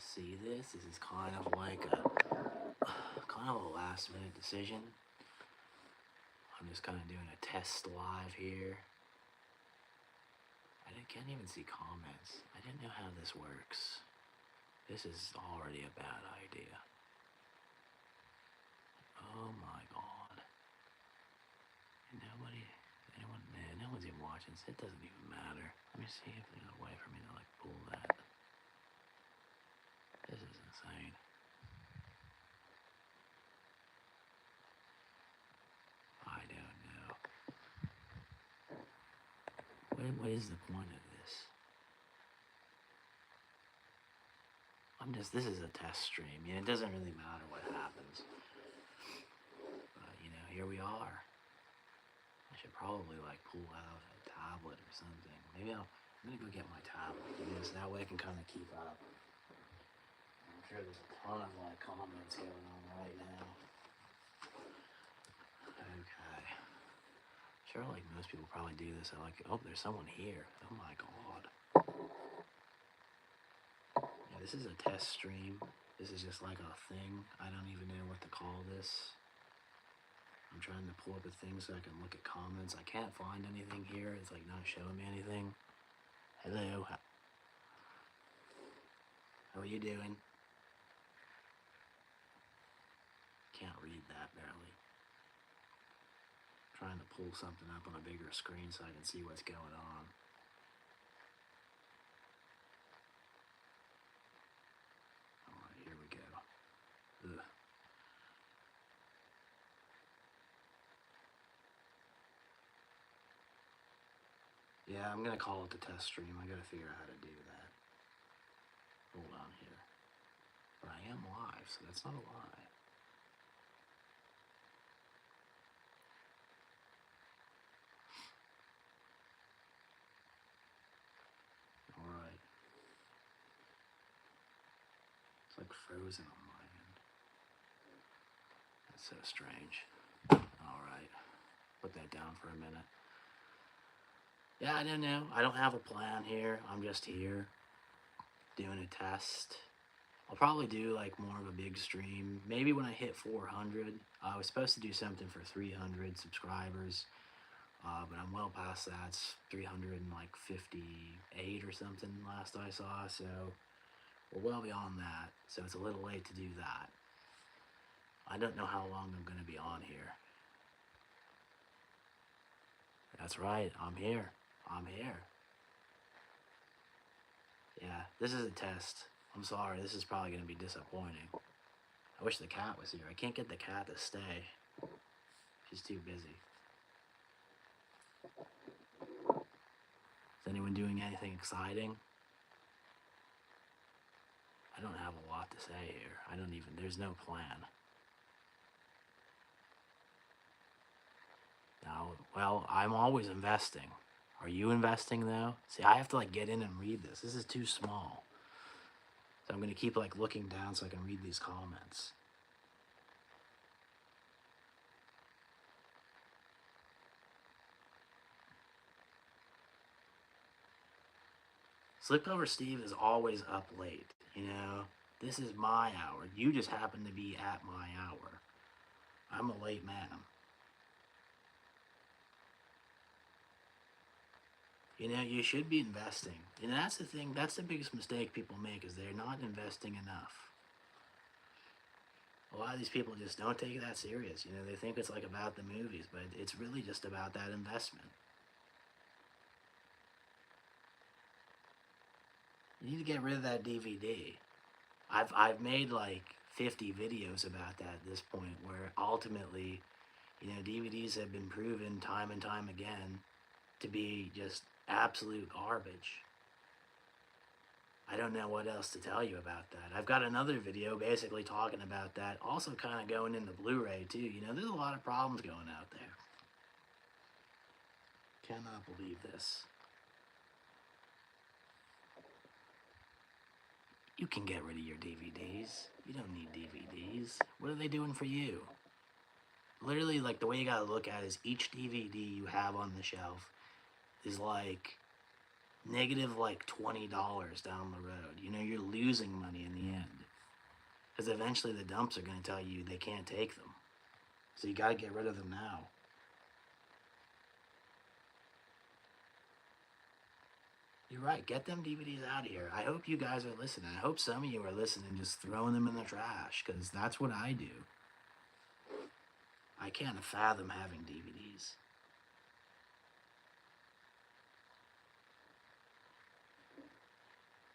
see this. This is kind of like a last minute decision. I'm just kind of doing a test live here. Can't even see comments. I didn't know how this works. This is already a bad idea. Oh my god. No one's even watching, so it doesn't even matter. Let me see if there's a way for me to like pull that. This is insane. I don't know. What is the point of this? This is a test stream. It doesn't really matter what happens. But, here we are. I should probably, like, pull out a tablet or something. Maybe I'm gonna go get my tablet, so that way I can kind of keep up. I'm sure there's a ton of, like, comments going on right now. Okay. Sure, like, most people probably do this. They're like, oh, there's someone here. Oh, my God. Yeah, this is a test stream. This is just like a thing. I don't even know what to call this. I'm trying to pull up a thing so I can look at comments. I can't find anything here. It's like not showing me anything. Hello. How are you doing? Can't read that barely. I'm trying to pull something up on a bigger screen so I can see what's going on. Alright, here we go. Ugh. Yeah, I'm gonna call it the test stream. I gotta figure out how to do that. Hold on here. But I am live, so that's not a lie. Alright. It's like frozen on my end. That's so strange. Alright. Put that down for a minute. Yeah, I don't know. I don't have a plan here. I'm just here doing a test. I'll probably do like more of a big stream. Maybe when I hit 400. I was supposed to do something for 300 subscribers, but I'm well past that. It's 358 or something last I saw, so we're well beyond that. So it's a little late to do that. I don't know how long I'm going to be on here. That's right. I'm here. I'm here. Yeah, this is a test. I'm sorry, this is probably going to be disappointing. I wish the cat was here. I can't get the cat to stay. She's too busy. Is anyone doing anything exciting? I don't have a lot to say here. There's no plan. No, well, I'm always investing. Are you investing though? See, I have to like get in and read this. This is too small. So I'm going to keep like looking down so I can read these comments. Slipcover Steve is always up late, This is my hour. You just happen to be at my hour. I'm a late man. You should be investing. That's the thing. That's the biggest mistake people make, is they're not investing enough. A lot of these people just don't take it that serious. They think it's like about the movies, but it's really just about that investment. You need to get rid of that DVD. I've made like 50 videos about that at this point, where ultimately, DVDs have been proven time and time again to be just absolute garbage. I don't know what else to tell you about that. I've got another video basically talking about that, also kind of going into Blu-ray too. There's a lot of problems going out there. Cannot believe this. You can get rid of your DVDs. You don't need DVDs. What are they doing for you? Literally, like, the way you gotta look at it is each DVD you have on the shelf is like negative like $20 down the road. You know, you're losing money in the end. Because eventually the dumps are going to tell you they can't take them. So you got to get rid of them now. You're right. Get them DVDs out of here. I hope you guys are listening. I hope some of you are listening, just throwing them in the trash, because that's what I do. I can't fathom having DVDs.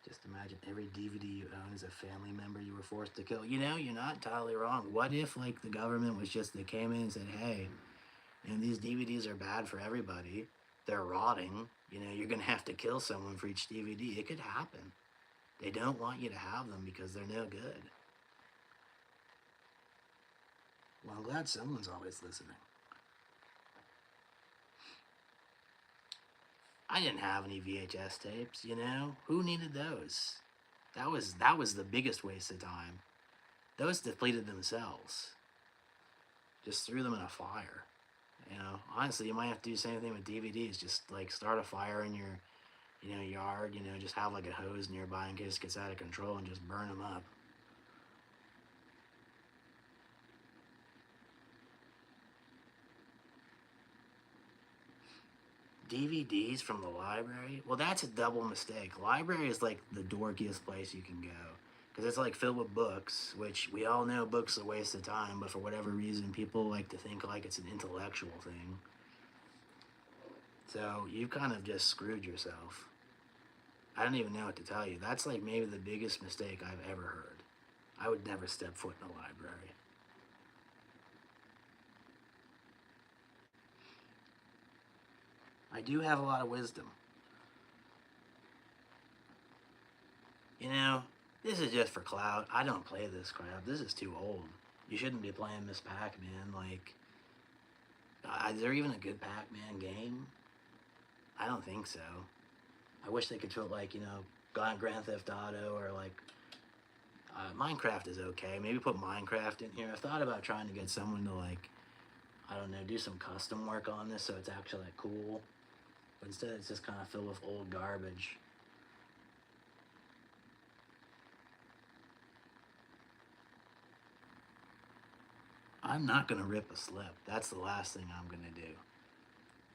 Just imagine every DVD you own is a family member you were forced to kill. You know, you're not entirely wrong. What if, like, the government was just, they came in and said, hey, and these DVDs are bad for everybody. They're rotting. You know, you're going to have to kill someone for each DVD. It could happen. They don't want you to have them because they're no good. Well, I'm glad someone's always listening. I didn't have any VHS tapes, you know? Who needed those? That was the biggest waste of time. Those depleted themselves. Just threw them in a fire. You know, honestly, you might have to do the same thing with DVDs. Just like start a fire in your, you know, yard. You know, just have like a hose nearby in case it gets out of control and just burn them up. DVDs from the library? Well, that's a double mistake. Library is like the dorkiest place you can go because it's like filled with books, which we all know books are a waste of time, but for whatever reason, people like to think like it's an intellectual thing. So you've kind of just screwed yourself. I don't even know what to tell you. That's like maybe the biggest mistake I've ever heard. I would never step foot in a library. I do have a lot of wisdom. You know, this is just for clout. I don't play this crap. This is too old. You shouldn't be playing Miss Pac-Man. Like, is there even a good Pac-Man game? I don't think so. I wish they could put like, you know, Grand Theft Auto or like Minecraft is okay. Maybe put Minecraft in here. I've thought about trying to get someone to like, I don't know, do some custom work on this so it's actually like cool. But instead it's just kind of filled with old garbage. I'm not going to rip a slip. That's the last thing I'm going to do.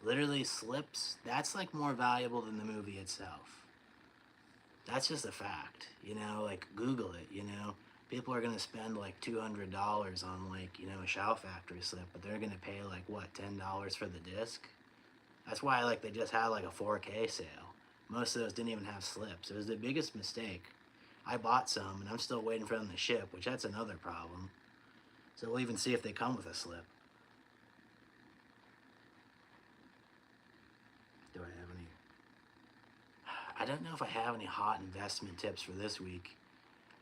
Literally, slips, that's like more valuable than the movie itself. That's just a fact. You know, like Google it, you know. People are going to spend like $200 on like, you know, a Shout Factory slip, but they're going to pay like what, $10 for the disc? That's why like they just had like a 4K sale. Most of those didn't even have slips. It was the biggest mistake. I bought some and I'm still waiting for them to ship, which that's another problem. So we'll even see if they come with a slip. Do I have any? I don't know if I have any hot investment tips for this week.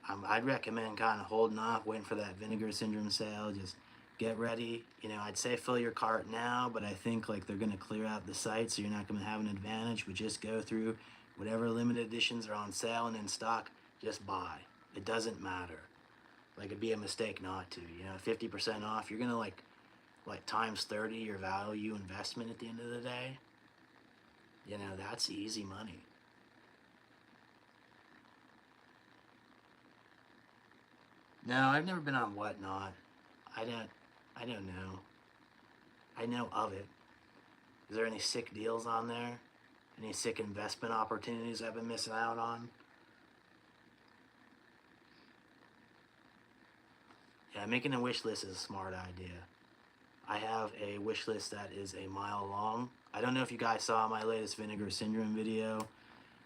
I'd recommend kind of holding off, waiting for that Vinegar Syndrome sale. Just get ready. You know, I'd say fill your cart now, but I think like they're going to clear out the site, so you're not going to have an advantage. But just go through whatever limited editions are on sale and in stock. Just buy. It doesn't matter. Like it'd be a mistake not to. You know, 50% off. You're going to like times 30 your value investment at the end of the day. You know, that's easy money. No, I've never been on Whatnot. I don't. I don't know. I know of it. Is there any sick deals on there? Any sick investment opportunities I've been missing out on? Yeah, making a wish list is a smart idea. I have a wish list that is a mile long. I don't know if you guys saw my latest Vinegar Syndrome video.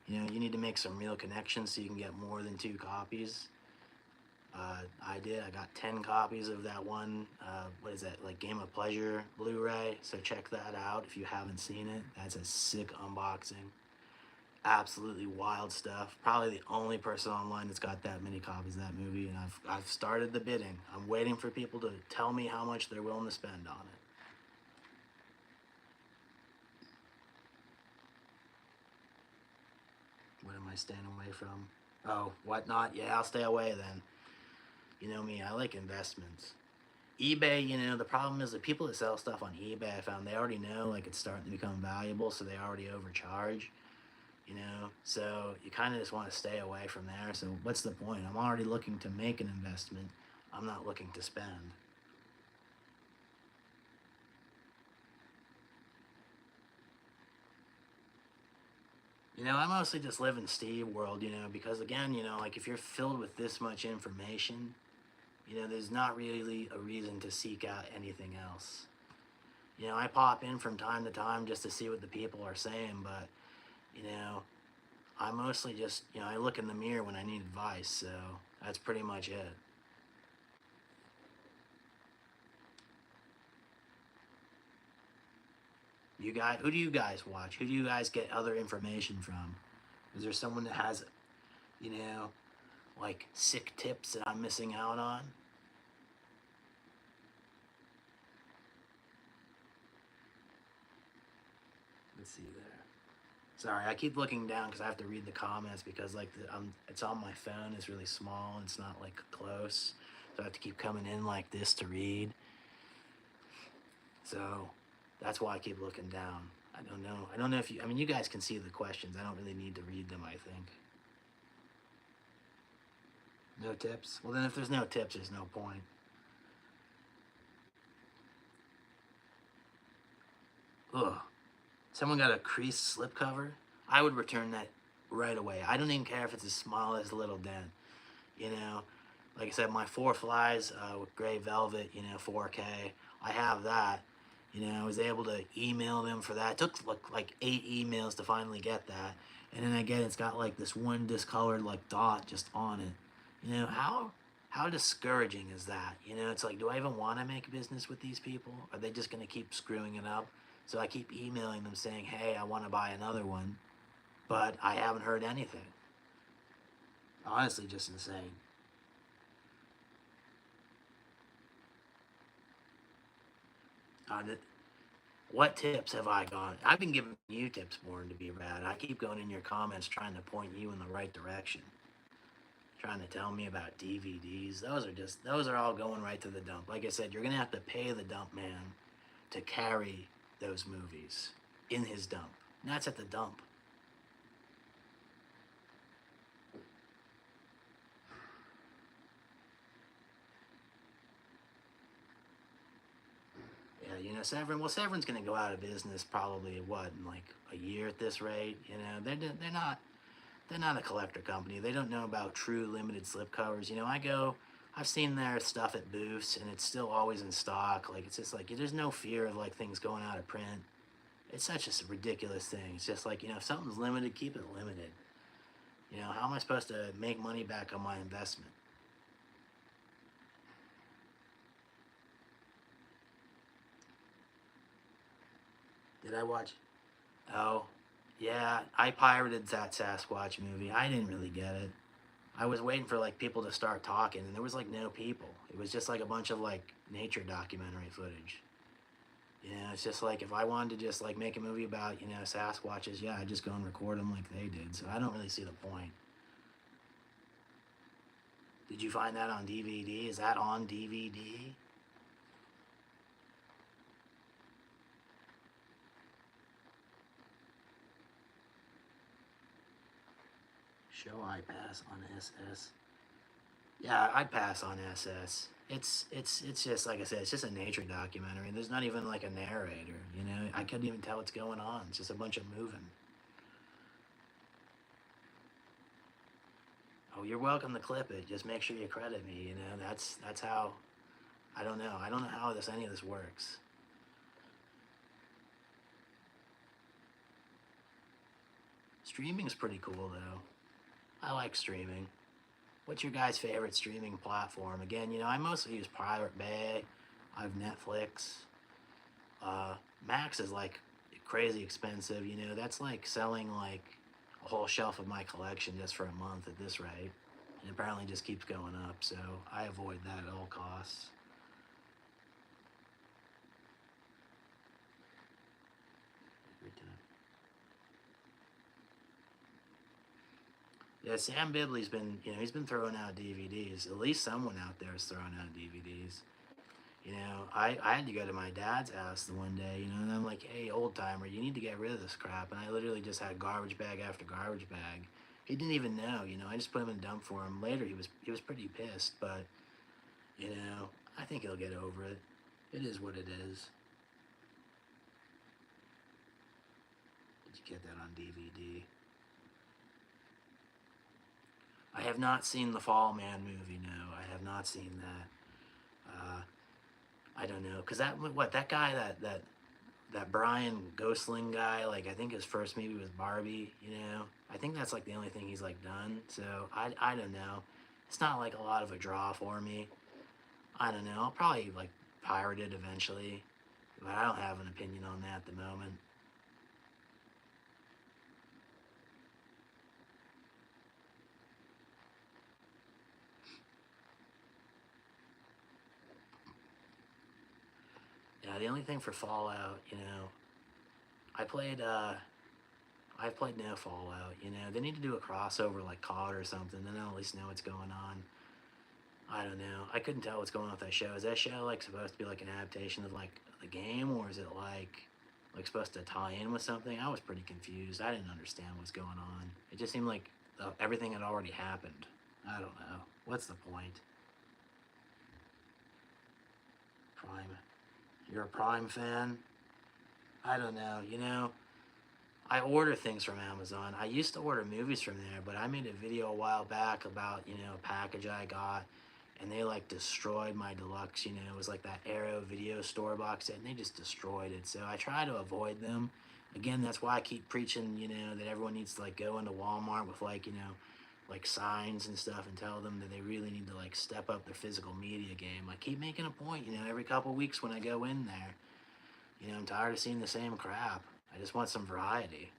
You know, you need to make some real connections so you can get more than 2 copies. I did. I got 10 copies of that one, what is that, like Game of Pleasure Blu-ray. So check that out if you haven't seen it. That's a sick unboxing. Absolutely wild stuff. Probably the only person online that's got that many copies of that movie, and I've started the bidding. I'm waiting for people to tell me how much they're willing to spend on it. What am I staying away from? Oh, Whatnot? Yeah, I'll stay away then. You know me, I like investments. eBay, you know, the problem is the people that sell stuff on eBay, I found they already know like it's starting to become valuable, so they already overcharge. So you kind of just want to stay away from there. So what's the point? I'm already looking to make an investment. I'm not looking to spend. I mostly just live in Steve world, because again, like if you're filled with this much information, there's not really a reason to seek out anything else. I pop in from time to time just to see what the people are saying, but, you know, I mostly just, I look in the mirror when I need advice, so that's pretty much it. Who do you guys watch? Who do you guys get other information from? Is there someone that has, you know, like sick tips that I'm missing out on? Let's see there. Sorry, I keep looking down because I have to read the comments because like it's on my phone. It's really small. It's not like close, so I have to keep coming in like this to read. So that's why I keep looking down. I don't know. I don't know if you. I mean, you guys can see the questions. I don't really need to read them. I think. No tips. Well, then if there's no tips, there's no point. Ugh. Someone got a creased slipcover. I would return that right away. I don't even care if it's as small as a little dent. You know, like I said, my four flies with gray velvet, 4K. I have that. I was able to email them for that. It took like 8 emails to finally get that. And then again, it's got like this one discolored like dot just on it. How discouraging is that? It's like, do I even want to make business with these people? Are they just going to keep screwing it up? So I keep emailing them saying, hey, I want to buy another one. But I haven't heard anything. Honestly, just insane. Uh, what tips have I gone? I've been giving you tips, Warren, to be rad. I keep going in your comments trying to point you in the right direction. Trying to tell me about DVDs. Those are all going right to the dump. Like I said, you're going to have to pay the dump man to carry those movies in his dump. And that's at the dump. Yeah, Severin's going to go out of business probably in like a year at this rate. They're not a collector company. They don't know about true limited slipcovers. I've seen their stuff at booths, and it's still always in stock. Like it's just like there's no fear of like things going out of print. It's such a ridiculous thing. It's just like if something's limited, keep it limited. How am I supposed to make money back on my investment? Did I watch? Oh, yeah, I pirated that Sasquatch movie. I didn't really get it. I was waiting for like people to start talking, and there was like no people. It was just like a bunch of like nature documentary footage. It's just like if I wanted to just like make a movie about Sasquatches, yeah, I'd just go and record them like they did. So I don't really see the point. Did you find that on DVD? Is that on DVD? Show I pass on SS. Yeah, I'd pass on SS. It's just like I said, it's just a nature documentary. There's not even like a narrator. I couldn't even tell what's going on. It's just a bunch of moving. Oh, you're welcome to clip it. Just make sure you credit me. That's how. I don't know. I don't know how any of this works. Streaming's pretty cool though. I like streaming. What's your guys' favorite streaming platform? Again, I mostly use Pirate Bay. I have Netflix. Max is like crazy expensive. That's like selling like a whole shelf of my collection just for a month at this rate. And apparently just keeps going up. So I avoid that at all costs. Yeah, Sam Bibley's been, he's been throwing out DVDs. At least someone out there is throwing out DVDs. I had to go to my dad's house the one day, and I'm like, hey, old timer, you need to get rid of this crap. And I literally just had garbage bag after garbage bag. He didn't even know, I just put him in the dump for him. Later, he was pretty pissed, but I think he'll get over it. It is what it is. Did you get that on DVD? I have not seen the Fall Man movie. No, I have not seen that. I don't know, cause that guy that Brian Gosling guy, like I think his first movie was Barbie. I think that's like the only thing he's like done. So I don't know. It's not like a lot of a draw for me. I don't know. I'll probably like pirate it eventually, but I don't have an opinion on that at the moment. Yeah, the only thing for Fallout, I played I've played no Fallout. They need to do a crossover like COD or something, then I'll at least know what's going on. I don't know. I couldn't tell what's going on with that show. Is that show like supposed to be like an adaptation of like the game, or is it like supposed to tie in with something? I was pretty confused. I didn't understand what's going on. It just seemed like everything had already happened. I don't know. What's the point? Prime. You're a Prime fan? I don't know. I order things from Amazon. I used to order movies from there, but I made a video a while back about, a package I got, and they like destroyed my deluxe, it was like that Arrow video store box set, and they just destroyed it. So I try to avoid them. Again, that's why I keep preaching, that everyone needs to like go into Walmart with like, like signs and stuff and tell them that they really need to like step up their physical media game. I keep making a point, every couple weeks when I go in there. I'm tired of seeing the same crap. I just want some variety.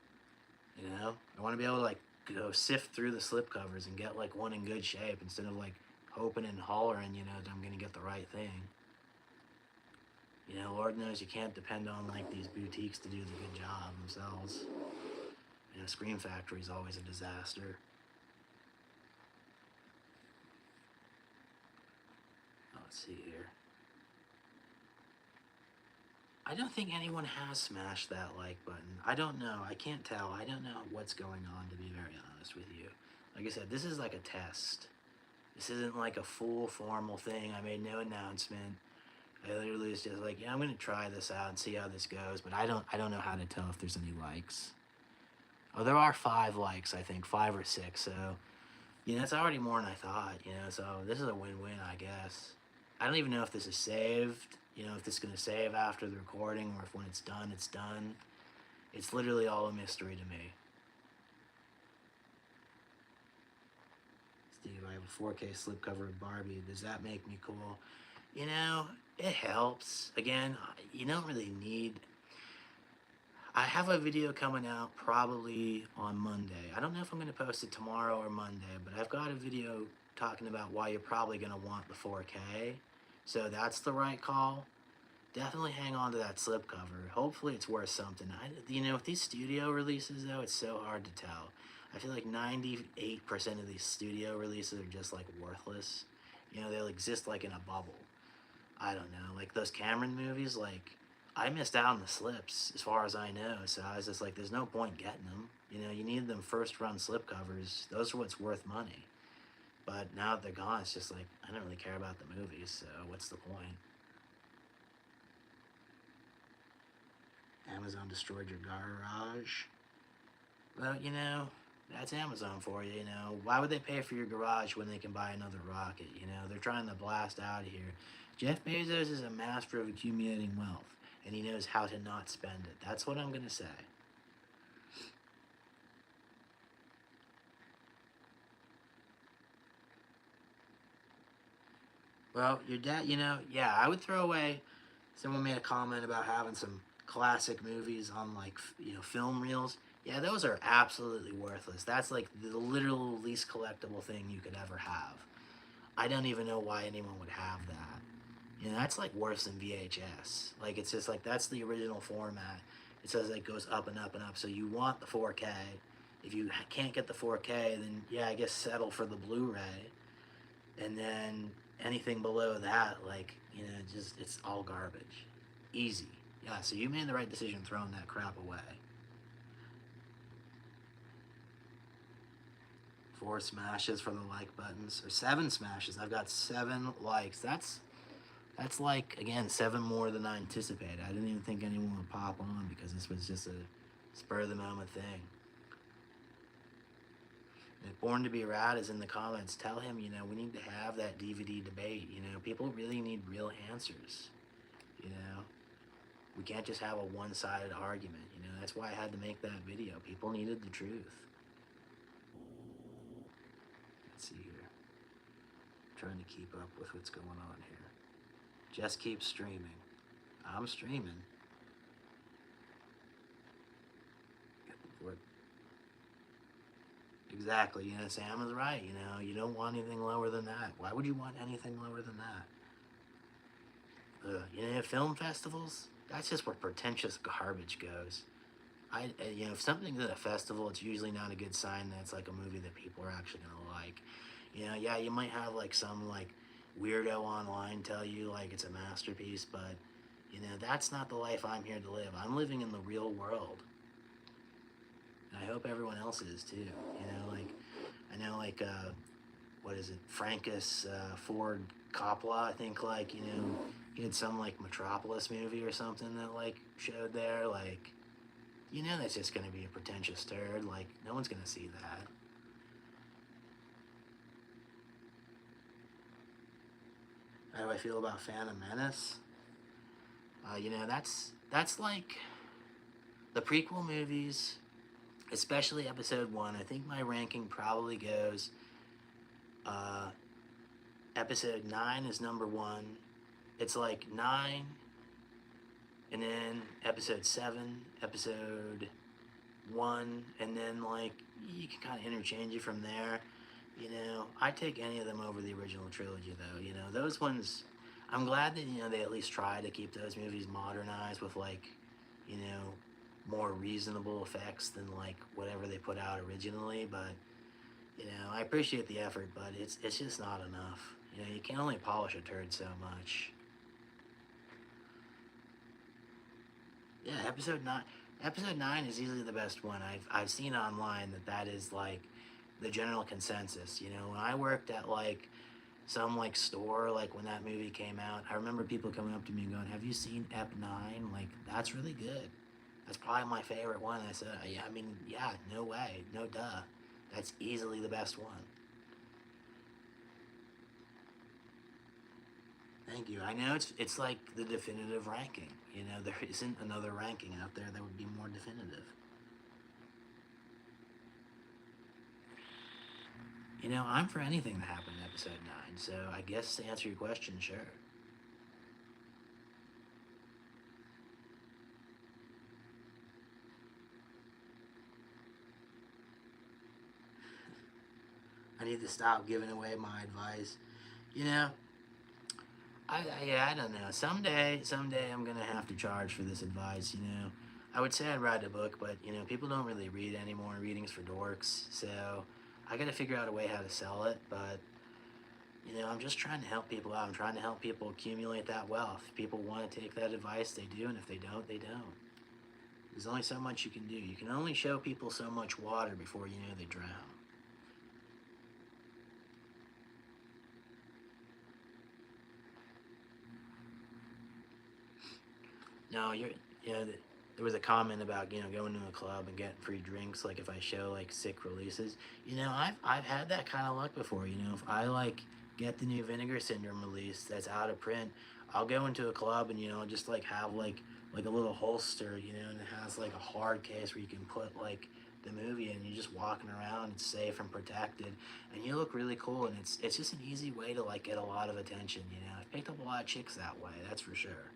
I want to be able to like go sift through the slipcovers and get like one in good shape instead of like hoping and hollering, that I'm gonna get the right thing. Lord knows you can't depend on like these boutiques to do the good job themselves. Scream Factory is always a disaster. Let's see here. I don't think anyone has smashed that like button. I don't know. I can't tell. I don't know what's going on, to be very honest with you. Like I said, this is like a test. This isn't like a full formal thing. I made no announcement. I literally was just like, yeah, I'm gonna try this out and see how this goes. But I don't know how to tell if there's any likes. Oh, there are 5 likes, I think, 5 or 6. So, it's already more than I thought. So this is a win-win, I guess. I don't even know if this is saved. If this is gonna save after the recording, or if when it's done, it's done. It's literally all a mystery to me. Steve, I have a 4K slipcover of Barbie. Does that make me cool? It helps. Again, you don't really need... I have a video coming out probably on Monday. I don't know if I'm going to post it tomorrow or Monday, but I've got a video talking about why you're probably going to want the 4K. So that's the right call. Definitely hang on to that slipcover. Hopefully it's worth something. With these studio releases, though, it's so hard to tell. I feel like 98% of these studio releases are just, like, worthless. They'll exist, like, in a bubble. I don't know. Like, those Cameron movies, like, I missed out on the slips, as far as I know. So I was just like, there's no point getting them. You need them first-run slipcovers. Those are what's worth money. But now that they're gone, it's just like, I don't really care about the movies, so what's the point? Amazon destroyed your garage. Well, that's Amazon for you, Why would they pay for your garage when they can buy another rocket, They're trying to blast out of here. Jeff Bezos is a master of accumulating wealth, and he knows how to not spend it. That's what I'm going to say. Well, your dad, yeah, I would throw away... Someone made a comment about having some classic movies on, like, film reels. Yeah, those are absolutely worthless. That's, like, the literal least collectible thing you could ever have. I don't even know why anyone would have that. That's, like, worse than VHS. Like, it's just, like, that's the original format. It says it goes up and up and up, so you want the 4K. If you can't get the 4K, then, yeah, I guess settle for the Blu-ray. And then anything below that, like, You know, just it's all garbage. Easy. Yeah, so you made the right decision throwing that crap away. 4 smashes for the like buttons, or 7 smashes. I've got 7 likes. That's like, again, 7 more than I anticipated. I didn't even think anyone would pop on because this was just a spur of the moment thing. If Born to Be Rad is in the comments, tell him, we need to have that DVD debate. People really need real answers. You know, we can't just have a one-sided argument. That's why I had to make that video. People needed the truth. Let's see here. I'm trying to keep up with what's going on here. Just keep streaming. I'm streaming. Exactly. Sam is right. You don't want anything lower than that. Why would you want anything lower than that? Film festivals, that's just where pretentious garbage goes. If something's at a festival, it's usually not a good sign that it's like a movie that people are actually gonna like. Yeah, you might have like some like weirdo online tell you like it's a masterpiece, but that's not the life I'm here to live. I'm living in the real world, and I hope everyone else is too. I know like what is it, Francis Ford Coppola, I think, like, he had some like Metropolis movie or something that like showed there, like, that's just gonna be a pretentious turd. Like, no one's gonna see that. How do I feel about Phantom Menace? That's like the prequel movies, especially Episode 1. I think my ranking probably goes uh, Episode 9 is number 1. It's like 9, and then Episode 7, Episode 1, and then like you can kind of interchange it from there. I take any of them over the original trilogy though. Those ones, I'm glad that they at least try to keep those movies modernized with like more reasonable effects than like whatever they put out originally. But I appreciate the effort, but it's just not enough. You can only polish a turd so much. Yeah, episode 9 is easily the best one. I've seen online that is like the general consensus. When I worked at like some like store, like when that movie came out, I remember people coming up to me and going, "Have you seen Ep 9? Like, that's really good. That's probably my favorite one." I said, "Yeah, I mean, yeah, no way, no duh. That's easily the best one." Thank you. I know it's like the definitive ranking. There isn't another ranking out there that would be more definitive. I'm for anything that happened in episode 9, so I guess to answer your question, sure. I need to stop giving away my advice. You know, I don't know. Someday I'm gonna have to charge for this advice. I would say I'd write a book, but people don't really read anymore. Reading's for dorks, so I got to figure out a way how to sell it. But I'm just trying to help people out. I'm trying to help people accumulate that wealth. If people want to take that advice, they do, and if they don't, they don't. There's only so much you can do. You can only show people so much water before they drown. No, there was a comment about going to a club and getting free drinks. Like if I show like sick releases, I've had that kind of luck before. If I like get the new Vinegar Syndrome release that's out of print, I'll go into a club and I'll just like have like a little holster, and it has like a hard case where you can put like the movie in. You're just walking around, it's safe and protected, and you look really cool. And it's just an easy way to like get a lot of attention. I've picked up a lot of chicks that way, that's for sure.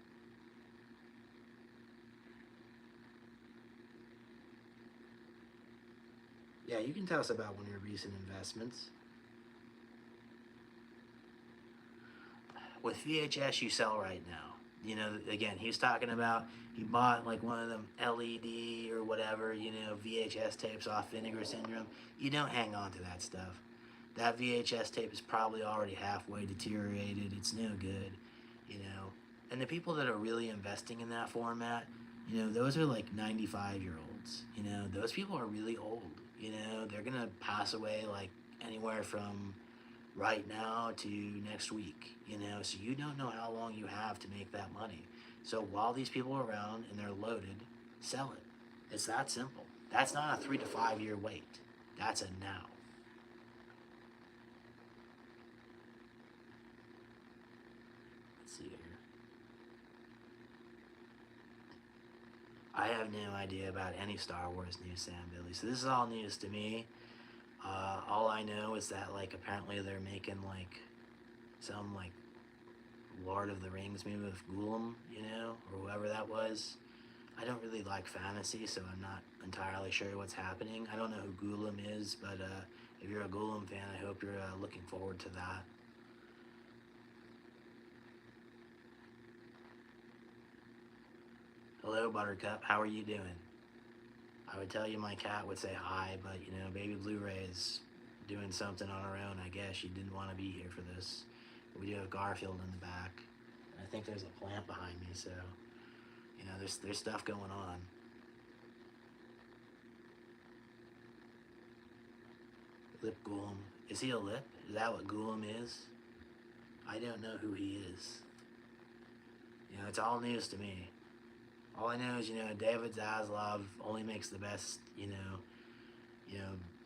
Yeah, you can tell us about one of your recent investments. With VHS, you sell right now. Again, he was talking about he bought like one of them LED or whatever, VHS tapes off Vinegar Syndrome. You don't hang on to that stuff. That VHS tape is probably already halfway deteriorated. It's no good. you know. And the people that are really investing in that format, you know, those are like 95-year-olds. You know, those people are really old. You know, they're going to pass away like anywhere from right now to next week, you know, so you don't know how long you have to make that money. So while these people are around and they're loaded, sell it. It's that simple. That's not a 3 to 5 year wait. That's a now. Let's see here. I have no idea about any Star Wars news, Sam Billy. So this is all news to me. All I know is that like apparently they're making like some like Lord of the Rings movie with Gollum, you know, or whoever that was. I don't really like fantasy, so I'm not entirely sure what's happening. I don't know who Gollum is, but if you're a Gollum fan, I hope you're looking forward to that. Hello, Buttercup. How are you doing? I would tell you my cat would say hi, but you know, baby Blu-ray is doing something on her own, I guess. She didn't want to be here for this. We do have Garfield in the back. I think there's a plant behind me, so you know, there's stuff going on. Lip Gollum. Is he a lip? Is that what Gollum is? I don't know who he is. You know, it's all news to me. All I know is, you know, David Zaslav only makes the best, you know,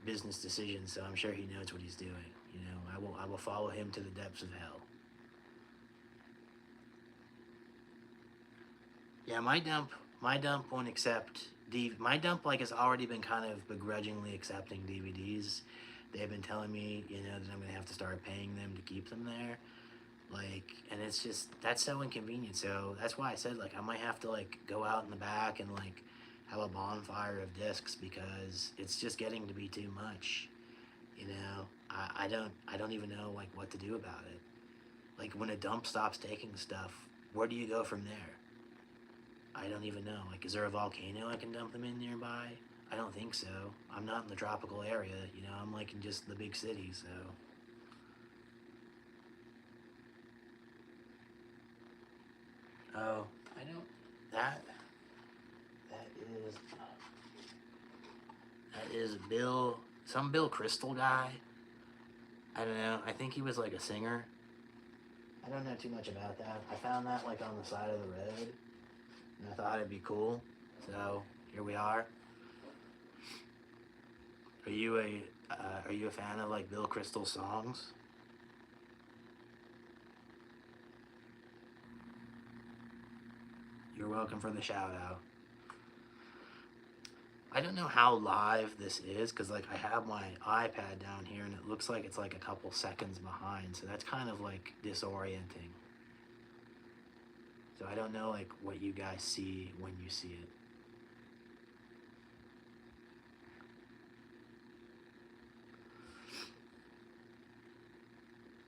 business decisions. So I'm sure he knows what he's doing. You know, I will follow him to the depths of hell. Yeah, my dump won't accept my dump like has already been kind of begrudgingly accepting DVDs. They've been telling me, you know, that I'm gonna have to start paying them to keep them there. Like, and it's just that's so inconvenient. So that's why I said like I might have to like go out in the back and like have a bonfire of discs because it's just getting to be too much. You know, I don't even know like what to do about it. Like when a dump stops taking stuff, where do you go from there? I don't even know. Like, is there a volcano I can dump them in nearby? I don't think so. I'm not in the tropical area, you know, I'm like in just the big city, so. Oh, I don't, that, that is, that is some Bill Crystal guy. I don't know, I think he was like a singer. I don't know too much about that. I found that like on the side of the road, and I thought it'd be cool, so here we are. Are you a are you a fan of like Bill Crystal songs? You're welcome for the shout out. I don't know how live this is because like I have my iPad down here and it looks like it's like a couple seconds behind, so that's kind of like disorienting. So I don't know like what you guys see when you see it.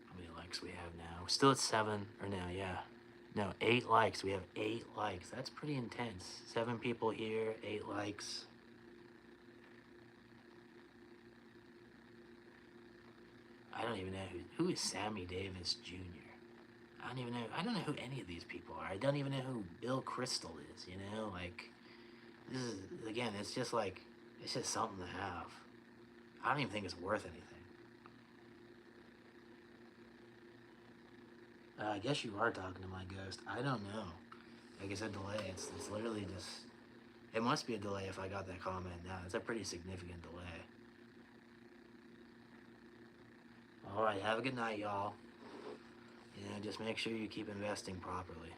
How many likes we have now? We're still at 7 or no, yeah. No, 8 likes. We have 8 likes. That's pretty intense. 7 people here, 8 likes. I don't even know who is Sammy Davis Jr. I don't even know. I don't know who any of these people are. I don't even know who Bill Crystal is. You know, like this is again. It's just like it's just something to have. I don't even think it's worth anything. I guess you are talking to my ghost. I don't know. Like I said, delay. It's literally just. It must be a delay if I got that comment now. It's a pretty significant delay. All right. Have a good night, y'all. You know, just make sure you keep investing properly.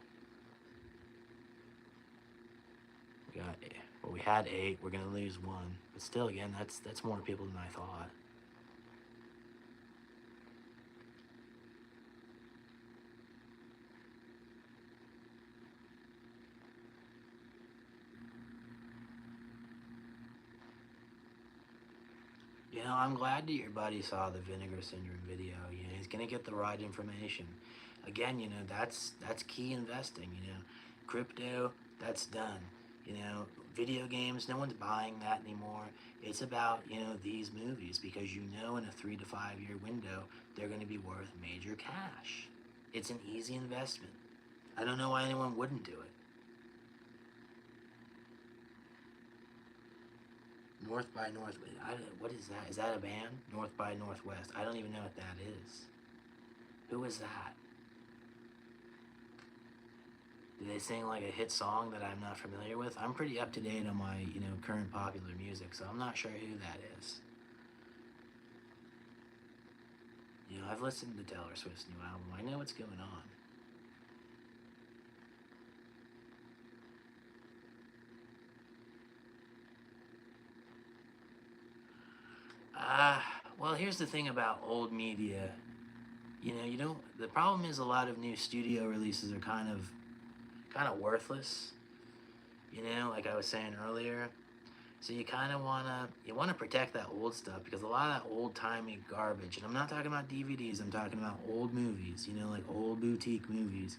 We got, well, we had 8. We're gonna lose 1, but still, again, that's more people than I thought. You know, I'm glad that your buddy saw the Vinegar Syndrome video. You know, he's gonna get the right information. Again, you know, that's key investing. You know, crypto, that's done. You know, video games, no one's buying that anymore. It's about, you know, these movies because you know in a 3 to 5 year window they're going to be worth major cash. It's an easy investment. I don't know why anyone wouldn't do it. North by Northwest. What is that? Is that a band? North by Northwest. I don't even know what that is. Who is that? Do they sing like a hit song that I'm not familiar with? I'm pretty up to date on my, current popular music, so I'm not sure who that is. I've listened to Taylor Swift's new album. I know what's going on. Well, here's the thing about old media. The problem is a lot of new studio releases are kind of worthless. Like I was saying earlier. So you wanna protect that old stuff because a lot of that old timey garbage, and I'm not talking about DVDs. I'm talking about old movies. Like old boutique movies.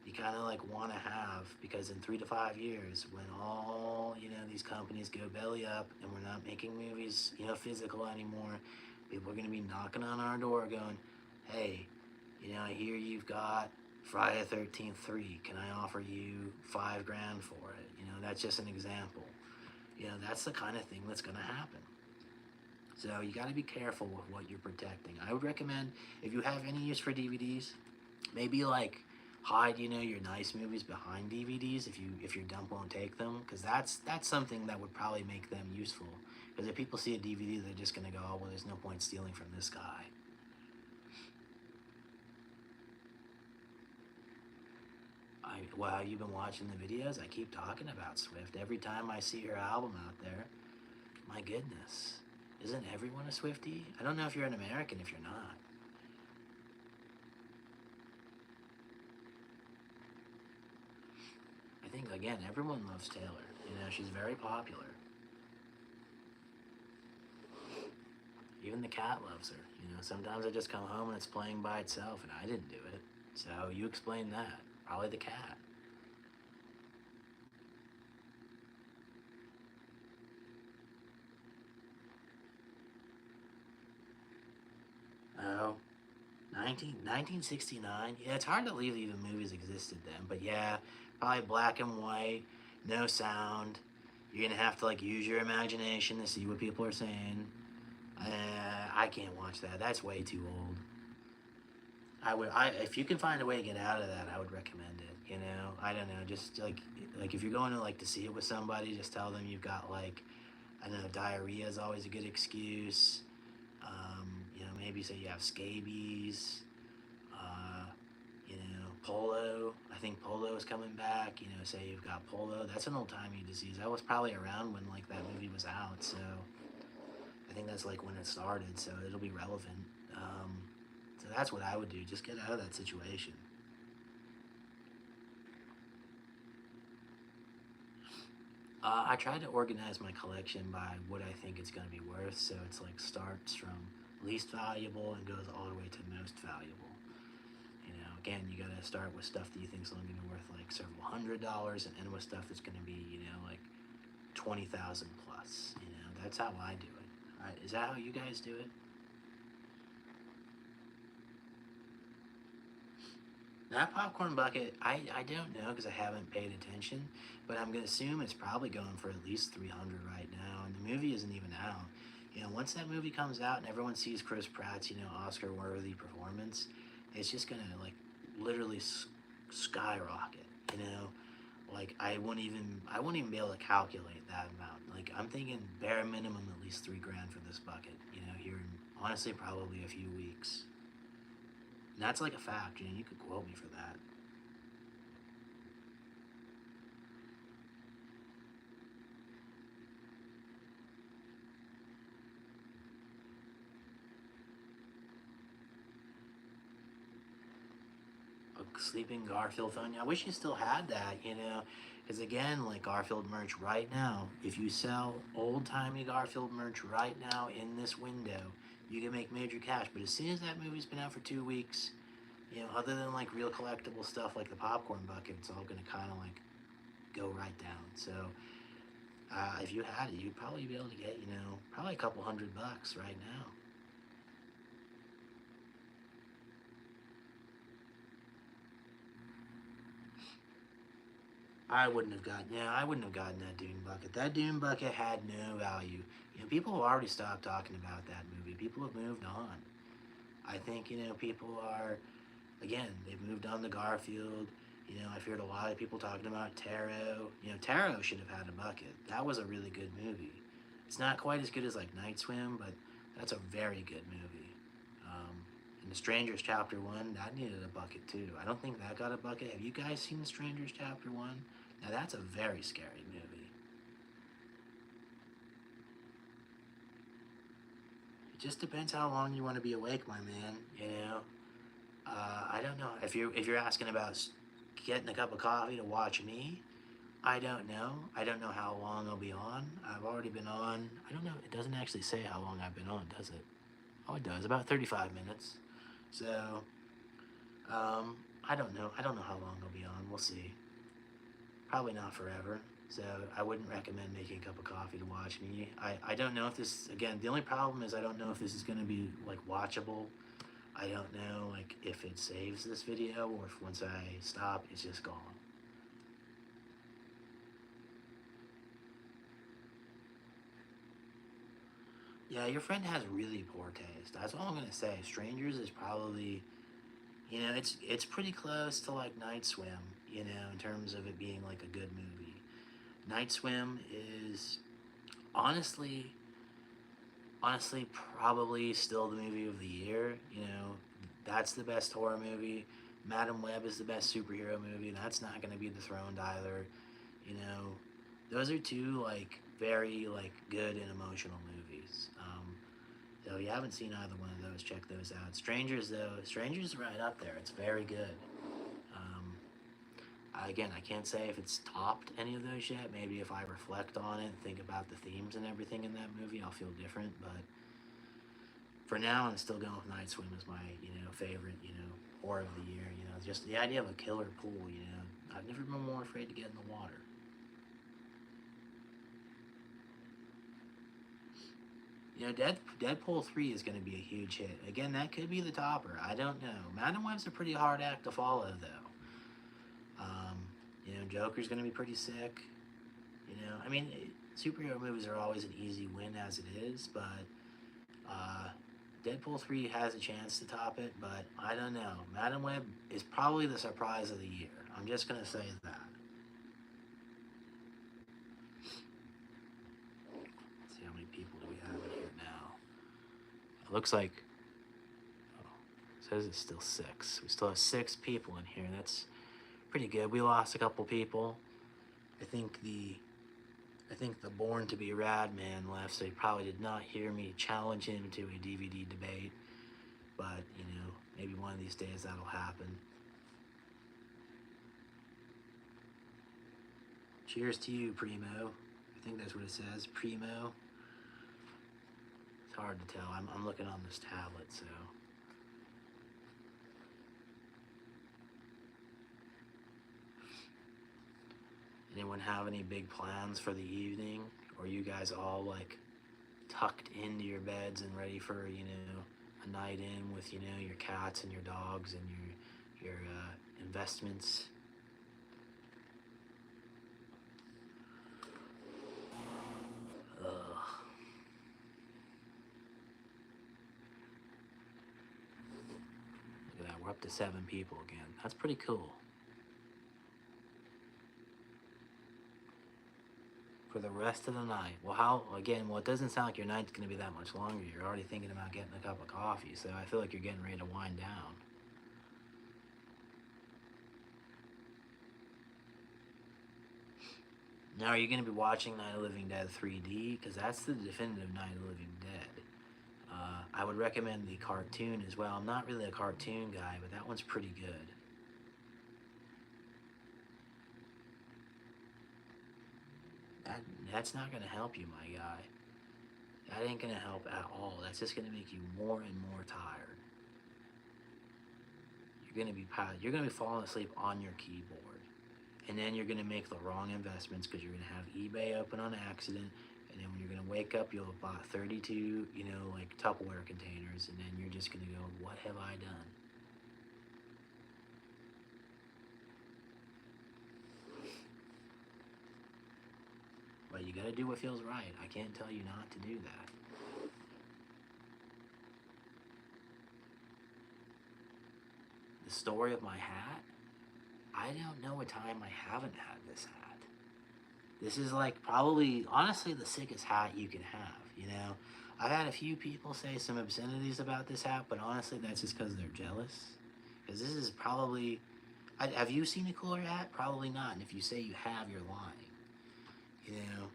You kind of like want to have because in 3 to 5 years, when all these companies go belly up and we're not making movies physical anymore, people are gonna be knocking on our door going, "Hey, I hear you've got Friday the 13th 3. Can I offer you $5,000 for it?" That's just an example. That's the kind of thing that's going to happen. So you got to be careful with what you're protecting. I would recommend, if you have any use for DVDs, maybe like hide your nice movies behind DVDs if your dump won't take them, because that's something that would probably make them useful. Because if people see a DVD, they're just going to go, "Oh, well, there's no point stealing from this guy." Wow, you've been watching the videos? I keep talking about Swift. Every time I see her album out there, my goodness. Isn't everyone a Swiftie? I don't know if you're an American if you're not. I think, again, everyone loves Taylor. She's very popular. Even the cat loves her. Sometimes I just come home and it's playing by itself, and I didn't do it. So you explain that. Probably the cat. Oh, 1969. Yeah, it's hard to believe even movies existed then. But yeah, probably black and white, no sound. You're gonna have to like use your imagination to see what people are saying. I can't watch that. That's way too old. If you can find a way to get out of that, I would recommend it. I don't know, just like if you're going to like to see it with somebody, just tell them you've got like, I don't know, diarrhea is always a good excuse. Maybe say you have scabies. Uh, polo. I think polo is coming back. Say you've got polo. That's an old timey disease. That was probably around when like that movie was out. So I think that's like when it started. So it'll be relevant. So that's what I would do. Just get out of that situation. I tried to organize my collection by what I think it's going to be worth. So it's like starts from least valuable and goes all the way to most valuable. Again, you got to start with stuff that you think is only going to be worth like several $100s, and end with stuff that's going to be, like 20,000 plus. That's how I do it. All right, is that how you guys do it? That popcorn bucket, I don't know because I haven't paid attention, but I'm gonna assume it's probably going for at least 300 right now, and the movie isn't even out. Once that movie comes out and everyone sees Chris Pratt's Oscar-worthy performance, it's just gonna like literally skyrocket. Like I wouldn't even be able to calculate that amount. Like I'm thinking bare minimum at least $3,000 for this bucket. Here in honestly probably a few weeks. And that's like a fact. You could quote me for that. A sleeping Garfield phone. I wish you still had that. Because again, like Garfield merch right now, if you sell old timey Garfield merch right now in this window, you can make major cash. But as soon as that movie's been out for 2 weeks, other than like real collectible stuff like the popcorn bucket, it's all gonna kind of like go right down. So if you had it, you'd probably be able to get probably a couple $100 right now. I wouldn't have gotten that Dune bucket. That Dune bucket had no value. You know, people have already stopped talking about that movie. People have moved on. I think, you know, people are, again, they've moved on to Garfield. You know, I've heard a lot of people talking about Tarot. You know, Tarot should have had a bucket. That was a really good movie. It's not quite as good as like Night Swim, but that's a very good movie. Um, and The Strangers Chapter 1, that needed a bucket too. I don't think that got a bucket. Have you guys seen Strangers Chapter 1? Now that's a very scary movie. It just depends how long you want to be awake, my man. You know, I don't know if you're asking about getting a cup of coffee to watch me. I don't know. I don't know how long I'll be on. I've already been on. I don't know. It doesn't actually say how long I've been on, does it? Oh, it does. About 35 minutes. So, I don't know. I don't know how long I'll be on. We'll see. Probably not forever. So I wouldn't recommend making a cup of coffee to watch me. I don't know if this, again, the only problem is I don't know if this is going to be like watchable. I don't know like if it saves this video or if once I stop it's just gone. Yeah, your friend has really poor taste. That's all I'm gonna say. Strangers is probably, you know, it's pretty close to like Night Swim, you know, in terms of it being like a good movie. Night Swim is honestly, honestly, probably still the movie of the year. You know, that's the best horror movie. Madam Web is the best superhero movie. That's not gonna be dethroned either. You know, those are two like very like good and emotional movies. So if you haven't seen either one of those, check those out. Strangers though, Strangers is right up there. It's very good. Um, Again, I can't say if it's topped any of those yet. Maybe if I reflect on it and think about the themes and everything in that movie, I'll feel different. But for now, I'm still going with Night Swim as my, you know, favorite, you know, horror of the year. You know, just the idea of a killer pool. You know, I've never been more afraid to get in the water. You know, Deadpool 3 is going to be a huge hit. Again, that could be the topper. I don't know. Madam Web's a pretty hard act to follow, though. Um, you know, Joker's going to be pretty sick. You know, I mean, superhero movies are always an easy win as it is, but uh, Deadpool 3 has a chance to top it, but I don't know. Madam Web is probably the surprise of the year. I'm just going to say that. Let's see how many people do we have in here now. It looks like, oh, it says it's still 6. We still have 6 people in here. That's pretty good. We lost a couple people. I think the Born to Be Rad man left, so he probably did not hear me challenge him to a DVD debate. But, you know, maybe one of these days that'll happen. Cheers to you, Primo. I think that's what it says, Primo. It's hard to tell. I'm looking on this tablet, so. Anyone have any big plans for the evening? Or you guys all like tucked into your beds and ready for, you know, a night in with, you know, your cats and your dogs and your investments? Ugh. Look at that, we're up to 7 people again. That's pretty cool. For the rest of the night. Well, well, it doesn't sound like your night's going to be that much longer. You're already thinking about getting a cup of coffee, so I feel like you're getting ready to wind down. Now, are you going to be watching Night of the Living Dead 3D? Because that's the definitive Night of the Living Dead. I would recommend the cartoon as well. I'm not really a cartoon guy, but that one's pretty good. That's not going to help you, my guy. That ain't going to help at all. That's just going to make you more and more tired. You're going to be falling asleep on your keyboard. And then you're going to make the wrong investments because you're going to have eBay open on accident. And then when you're going to wake up, you'll have bought 32, you know, like Tupperware containers. And then you're just going to go, what have I done? but you gotta do what feels right. I can't tell you not to do that. The story of my hat? I don't know a time I haven't had this hat. This is like probably, honestly, the sickest hat you can have, you know? I've had a few people say some obscenities about this hat, but honestly, that's just because they're jealous. Because this is probably, have you seen a cooler hat? Probably not. And if you say you have, you're lying. You know,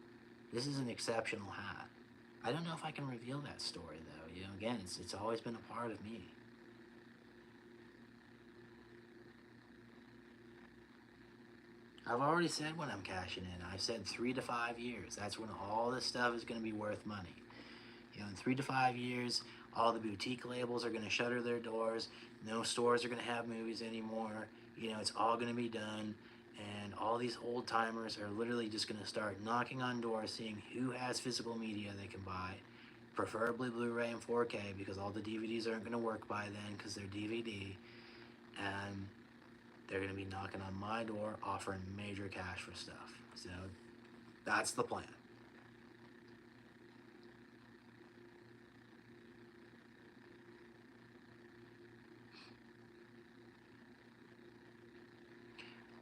this is an exceptional hat. I don't know if I can reveal that story though. You know, again, it's always been a part of me. I've already said when I'm cashing in. I said 3 to 5 years. That's when all this stuff is going to be worth money. You know, in 3 to 5 years, all the boutique labels are going to shutter their doors. No stores are going to have movies anymore. You know, it's all going to be done. And all these old timers are literally just going to start knocking on doors, seeing who has physical media they can buy, preferably Blu-ray and 4K, because all the DVDs aren't going to work by then because they're DVD. And they're going to be knocking on my door, offering major cash for stuff. So that's the plan.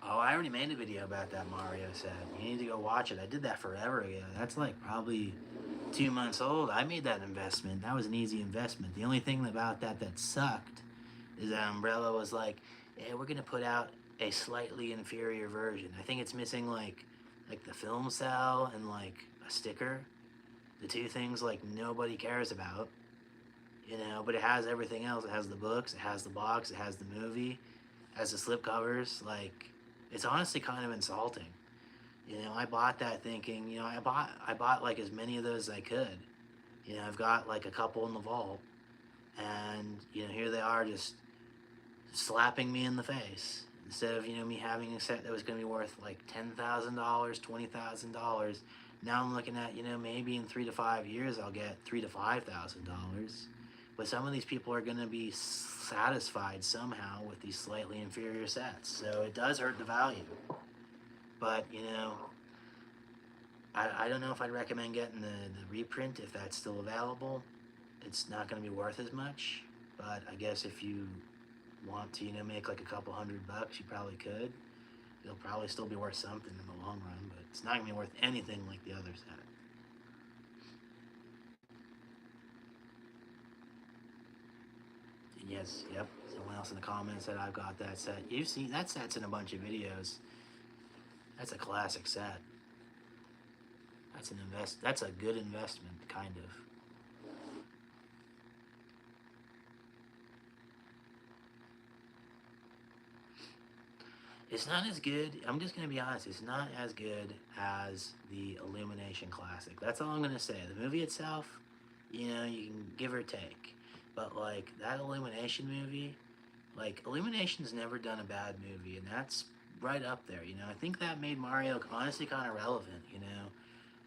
Oh, I already made a video about that Mario set. You need to go watch it. I did that forever ago. That's like probably 2 months old. I made that investment. That was an easy investment. The only thing about that that sucked is that Umbrella was like, "Hey, we're gonna put out a slightly inferior version. I think it's missing like the film cell and like a sticker. The two things like nobody cares about, you know. But it has everything else. It has the books. It has the box. It has the movie. It has the slipcovers. Like, it's honestly kind of insulting. You know, I bought that thinking, you know, I bought like as many of those as I could. You know, I've got like a couple in the vault, and you know, here they are just slapping me in the face. Instead of, you know, me having a set that was going to be worth like $10,000, $20,000, now I'm looking at, you know, maybe in 3 to 5 years I'll get $3,000 to $5,000. But some of these people are going to be satisfied somehow with these slightly inferior sets, so it does hurt the value. But you know, I don't know if I'd recommend getting the reprint if that's still available. It's not going to be worth as much, but I guess if you want to, you know, make like a couple $100, you probably could. It'll probably still be worth something in the long run, but it's not gonna be worth anything like the other set. And yes, yep. Someone else in the comments said I've got that set. You've seen that set's in a bunch of videos. That's a classic set. That's a good investment, kind of. It's not as good. I'm just gonna be honest. It's not as good as the Illumination Classic. That's all I'm gonna say. The movie itself, you know, you can give or take, but like that Illumination movie, like Illumination's never done a bad movie, and that's right up there. You know, I think that made Mario honestly kind of relevant. You know,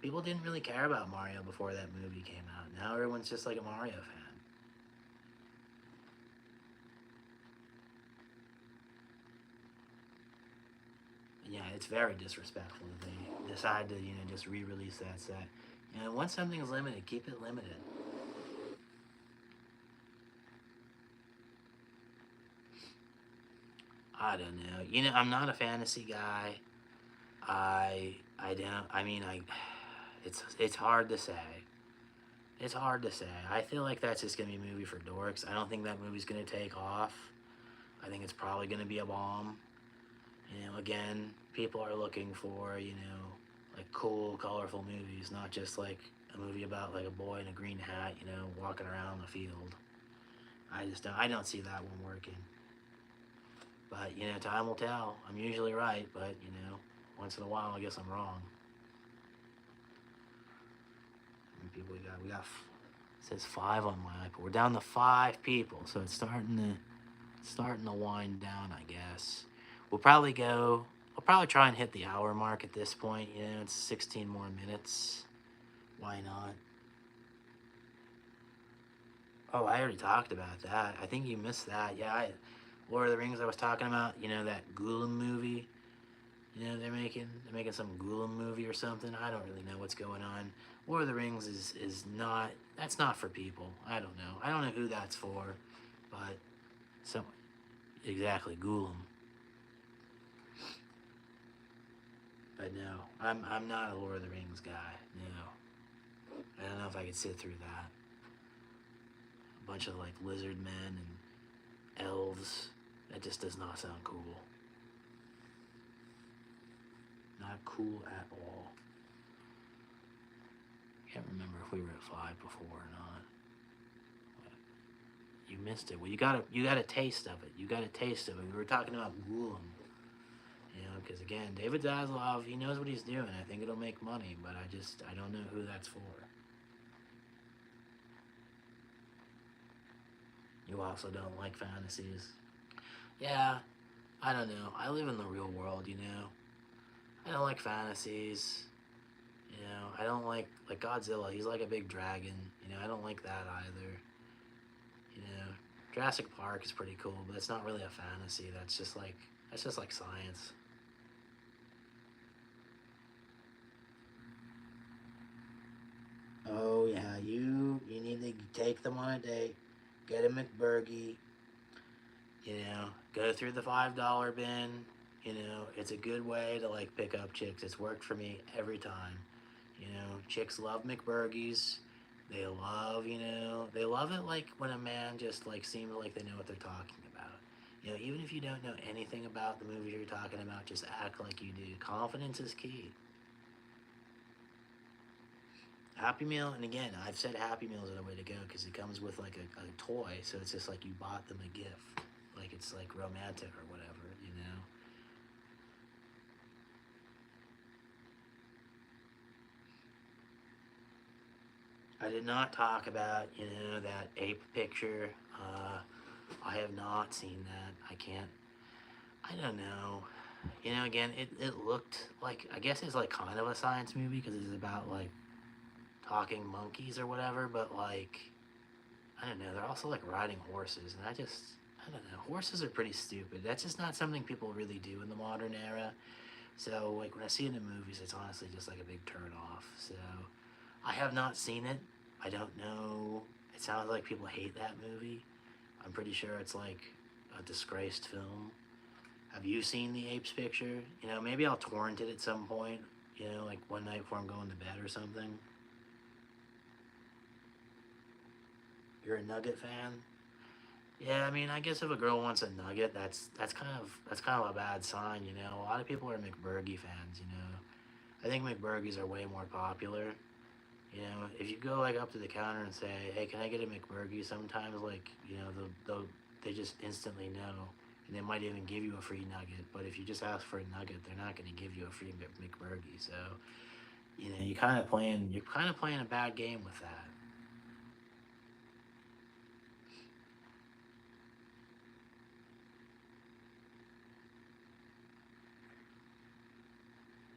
people didn't really care about Mario before that movie came out. Now everyone's just like a Mario fan. Yeah, it's very disrespectful that they decide to, you know, just re-release that set. You know, once something's limited, keep it limited. I don't know. You know, I'm not a fantasy guy. I don't. I mean, it's hard to say. It's hard to say. I feel like that's just gonna be a movie for dorks. I don't think that movie's gonna take off. I think it's probably gonna be a bomb. You know, again, people are looking for, you know, like cool, colorful movies, not just like a movie about like a boy in a green hat, you know, walking around the field. I don't see that one working. But, you know, time will tell. I'm usually right, but, you know, once in a while I guess I'm wrong. How many people we got? It says 5 on my iPad. We're down to 5 people, so it's starting to wind down, I guess. We'll probably try and hit the hour mark at this point. You know, it's 16 more minutes. Why not? Oh, I already talked about that. I think you missed that. Yeah, Lord of the Rings I was talking about, you know, that Gollum movie. You know, they're making some Ghoulam movie or something. I don't really know what's going on. Lord of the Rings is not, that's not for people. I don't know. I don't know who that's for, but some exactly Ghoulam. But no, I'm not a Lord of the Rings guy. No, I don't know if I could sit through that. A bunch of like lizard men and elves. That just does not sound cool. Not cool at all. Can't remember if we were at 5 before or not. But you missed it. Well, you got a taste of it. You got a taste of it. We were talking about Ghoulam. You know, because again, David Zaslav, he knows what he's doing. I think it'll make money, but I don't know who that's for. You also don't like fantasies. Yeah, I don't know. I live in the real world, you know. I don't like fantasies. You know, I don't like Godzilla. He's like a big dragon. You know, I don't like that either. You know, Jurassic Park is pretty cool, but it's not really a fantasy. That's just like science. Oh yeah, you need to take them on a date, get a McBurgie. You know, go through the $5 bin. You know, it's a good way to like pick up chicks. It's worked for me every time. You know, chicks love McBurgies. They love it like when a man just like seems like they know what they're talking about. You know, even if you don't know anything about the movie you're talking about, just act like you do. Confidence is key. Happy Meal, and again, I've said Happy Meals are the way to go because it comes with like a toy, so it's just like you bought them a gift, like it's like romantic or whatever, you know. I did not talk about that ape picture. I have not seen that. I can't. I don't know. You know, again, it looked like I guess it's like kind of a science movie because it's about like talking monkeys or whatever, but like I don't know. They're also like riding horses, and I don't know. Horses are pretty stupid. That's just not something people really do in the modern era. So like when I see it in movies, it's honestly just like a big turn off. So I have not seen it. I don't know. It sounds like people hate that movie. I'm pretty sure it's like a disgraced film. Have you seen the Apes picture? You know, maybe I'll torrent it at some point. You know, like one night before I'm going to bed or something. You're a Nugget fan? Yeah, I mean, I guess if a girl wants a nugget, that's kind of a bad sign, you know. A lot of people are McBurgie fans, you know. I think McBurgies are way more popular. You know, if you go like up to the counter and say, "Hey, can I get a McBurgie?" Sometimes like they just instantly know, and they might even give you a free nugget. But if you just ask for a nugget, they're not going to give you a free McBurgie. So you know, you're kind of playing a bad game with that.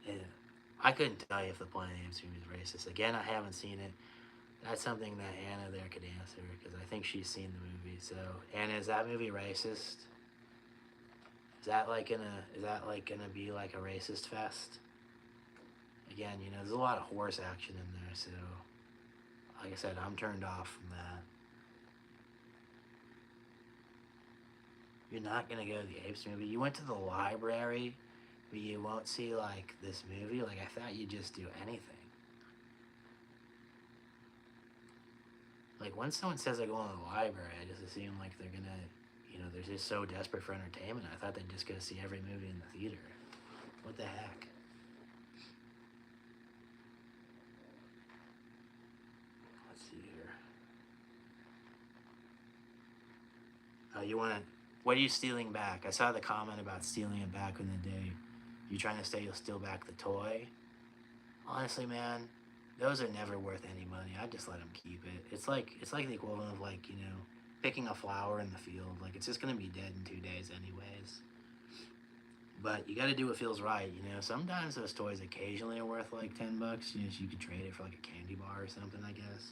Yeah. I couldn't tell you if the Planet of the Apes movie is racist. Again, I haven't seen it. That's something that Anna there could answer because I think she's seen the movie. So, Anna, is that movie racist? Is that like gonna be like a racist fest? Again, you know, there's a lot of horse action in there, so like I said, I'm turned off from that. You're not gonna go to the Apes movie. You went to the library, but you won't see like this movie. Like I thought you'd just do anything. Like when someone says they go to the library, I just assume like they're gonna, they're just so desperate for entertainment. I thought they'd just go see every movie in the theater. What the heck? Let's see here. Oh, you want to? What are you stealing back? I saw the comment about stealing it back in the day. You trying to say you'll steal back the toy? Honestly, man, those are never worth any money. I just let them keep it. It's like the equivalent of like picking a flower in the field. Like it's just gonna be dead in 2 days anyways. But you got to do what feels right. You know, sometimes those toys occasionally are worth like $10. You know, so you could trade it for like a candy bar or something. I guess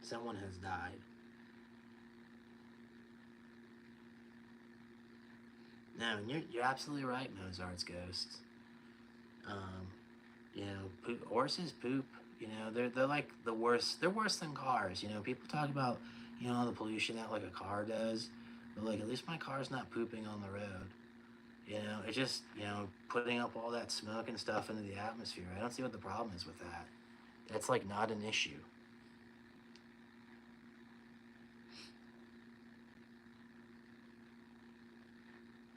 someone has died. No, and you're absolutely right, Mozart's Ghost. Um, horses poop. They're like the worst. They're worse than cars. People talk about the pollution that like a car does, but like at least my car's not pooping on the road. It's just putting up all that smoke and stuff into the atmosphere. I don't see what the problem is with that. That's like not an issue.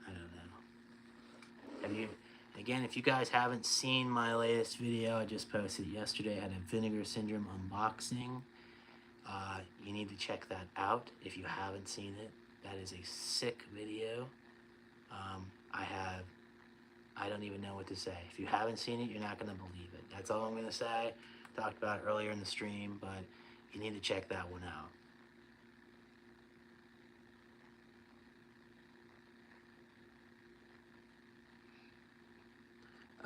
I don't know. Have you? Again, if you guys haven't seen my latest video, I just posted it yesterday. I had a Vinegar Syndrome unboxing. You need to check that out if you haven't seen it. That is a sick video. I have, I don't even know what to say. If you haven't seen it, you're not going to believe it. That's all I'm going to say. Talked about it earlier in the stream, but you need to check that one out.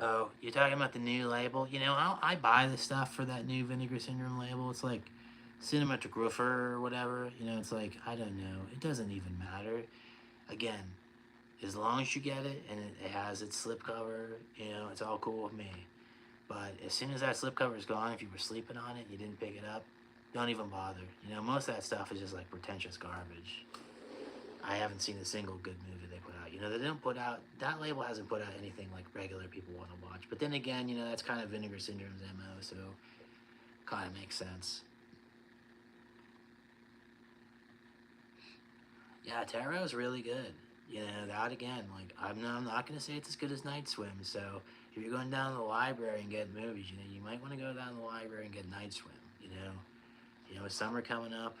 Oh, you're talking about the new label? I buy the stuff for that new Vinegar Syndrome label. It's like cinematographer or whatever. It's like, I don't know. It doesn't even matter. Again, as long as you get it and it has its slipcover, it's all cool with me. But as soon as that slipcover is gone, if you were sleeping on it and you didn't pick it up, don't even bother. Most of that stuff is just like pretentious garbage. I haven't seen a single good movie they put out. They didn't put out, that label hasn't put out anything like regular people want to watch. But then again, that's kind of Vinegar Syndrome's MO, so kind of makes sense. Yeah, Taro's really good. That again, like, I'm not going to say it's as good as Night Swim, so if you're going down to the library and getting movies, you might want to go down to the library and get Night Swim, with summer coming up,